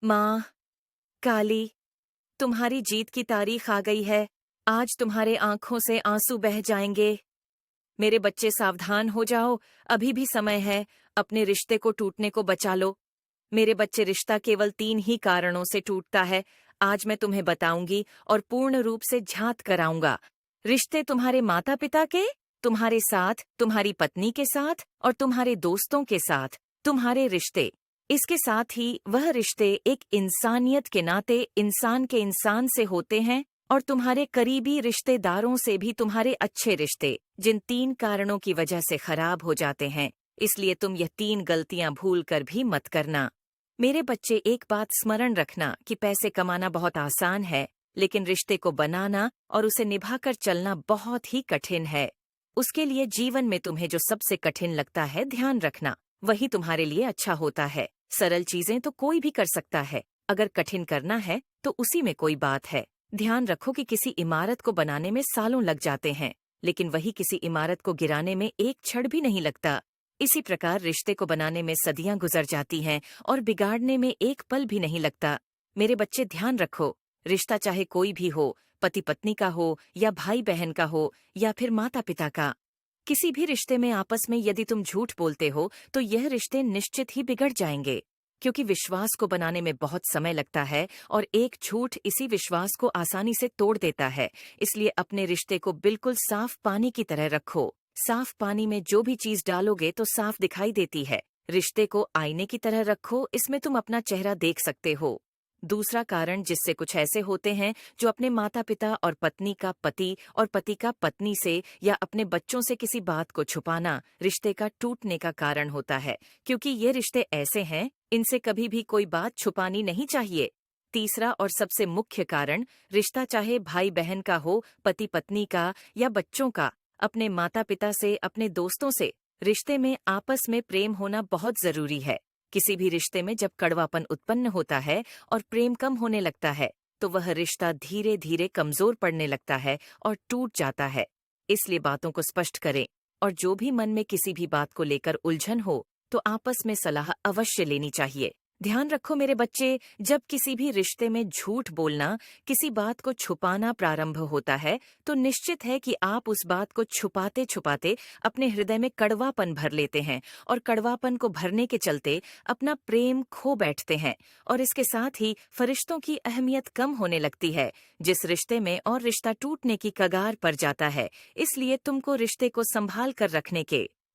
माँ, काली, तुम्हारी जीत की तारीख आ गई है। आज तुम्हारे आंखों से आंसू बह जाएंगे। मेरे बच्चे सावधान हो जाओ, अभी भी समय है। अपने रिश्ते को टूटने को बचा लो। मेरे बच्चे, रिश्ता केवल 3 ही कारणों से टूटता है। आज मैं तुम्हें बताऊंगी और पूर्ण रूप से झांत कराऊंगा। रिश्ते तुम्हारे माता पिता के, तुम्हारे साथ, तुम्हारी पत्नी के साथ और तुम्हारे दोस्तों के साथ। तुम्हारे रिश्ते, इसके साथ ही वह रिश्ते एक इंसानियत के नाते इंसान के इंसान से होते हैं, और तुम्हारे करीबी रिश्तेदारों से भी तुम्हारे अच्छे रिश्ते, जिन 3 कारणों की वजह से खराब हो जाते हैं। इसलिए तुम यह 3 गलतियां भूल कर भी मत करना। मेरे बच्चे, एक बात स्मरण रखना कि पैसे कमाना बहुत आसान है, लेकिन रिश्ते को बनाना और उसे निभाकर चलना बहुत ही कठिन है। उसके लिए जीवन में तुम्हें जो सबसे कठिन लगता है, ध्यान रखना, वही तुम्हारे लिए अच्छा होता है। सरल चीजें तो कोई भी कर सकता है, अगर कठिन करना है तो उसी में कोई बात है। ध्यान रखो कि किसी इमारत को बनाने में सालों लग जाते हैं, लेकिन वही किसी इमारत को गिराने में एक क्षण भी नहीं लगता। इसी प्रकार रिश्ते को बनाने में सदियां गुजर जाती हैं और बिगाड़ने में एक पल भी नहीं लगता। मेरे बच्चे, ध्यान रखो, रिश्ता चाहे कोई भी हो, पति पत्नी का हो या भाई बहन का हो या फिर माता पिता का, किसी भी रिश्ते में आपस में यदि तुम झूठ बोलते हो तो यह रिश्ते निश्चित ही बिगड़ जाएंगे, क्योंकि विश्वास को बनाने में बहुत समय लगता है और एक झूठ इसी विश्वास को आसानी से तोड़ देता है। इसलिए अपने रिश्ते को बिल्कुल साफ पानी की तरह रखो। साफ पानी में जो भी चीज डालोगे तो साफ दिखाई देती है। रिश्ते को आईने की तरह रखो, इसमें तुम अपना चेहरा देख सकते हो। दूसरा कारण जिससे कुछ ऐसे होते हैं जो अपने माता पिता और पत्नी का पति और पति का पत्नी से या अपने बच्चों से किसी बात को छुपाना, रिश्ते का टूटने का कारण होता है, क्योंकि ये रिश्ते ऐसे हैं, इनसे कभी भी कोई बात छुपानी नहीं चाहिए। तीसरा और सबसे मुख्य कारण, रिश्ता चाहे भाई बहन का हो, पति पत्नी का या बच्चों का, अपने माता पिता से, अपने दोस्तों से, रिश्ते में आपस में प्रेम होना बहुत जरूरी है। किसी भी रिश्ते में जब कड़वापन उत्पन्न होता है और प्रेम कम होने लगता है, तो वह रिश्ता धीरे धीरे कमजोर पड़ने लगता है और टूट जाता है। इसलिए बातों को स्पष्ट करें, और जो भी मन में किसी भी बात को लेकर उलझन हो तो आपस में सलाह अवश्य लेनी चाहिए। ध्यान रखो मेरे बच्चे, जब किसी भी रिश्ते में झूठ बोलना, किसी बात को छुपाना प्रारंभ होता है, तो निश्चित है कि आप उस बात को छुपाते छुपाते अपने हृदय में कड़वापन भर लेते हैं, और कड़वापन को भरने के चलते अपना प्रेम खो बैठते हैं, और इसके साथ ही फरिश्तों की अहमियत कम होने लगती है, जिस रिश्ते में और रिश्ता टूटने की कगार पर जाता है। इसलिए तुमको रिश्ते को संभाल कर रखने के